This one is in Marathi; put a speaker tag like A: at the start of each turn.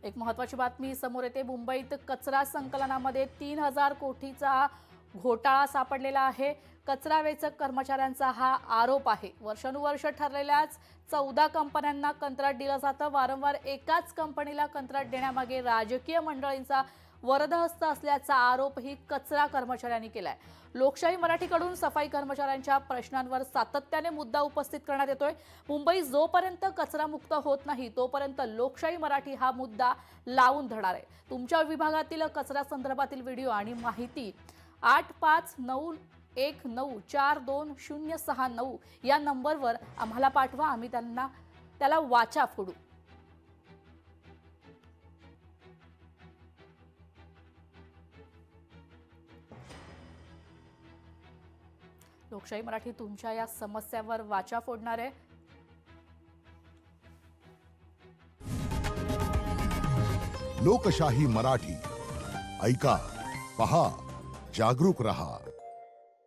A: एक महत्त्वाची बातमी समोर येते। मुंबईत कचरा संकलनामध्ये 3000 कोटीचा घोटाळा सापडलेला आहे। कचरा वेचक कर्मचाऱ्यांचा हा आरोप आहे। वर्षानुवर्ष ठरलेल्याच 14 कंपन्यांना कंत्राट दिलं जातं। वारंवार एकाच कंपनीला कंत्राट देण्यामागे राजकीय मंडळींचा वरदहस्त असल्याचा आरोपही कचरा कर्मचाऱ्यांनी केलाय। लोकशाही मराठीकडून सफाई कर्मचाऱ्यांच्या प्रश्नांवर सातत्याने मुद्दा उपस्थित करण्यात येतोय। मुंबई जोपर्यंत कचरा मुक्त होत नाही तोपर्यंत लोकशाही मराठी हा मुद्दा लावून धरणार आहे। तुमच्या विभागातील कचरा संदर्भातील व्हिडिओ आणि माहिती 8591942069 या नंबरवर आम्हाला पाठवा। आम्ही त्याला वाचा फोडू। लोकशाही मराठी तुमच्या या समस्यावर वाचा फोडणार आहे।
B: लोकशाही मराठी ऐका, पहा, जागरूक रहा।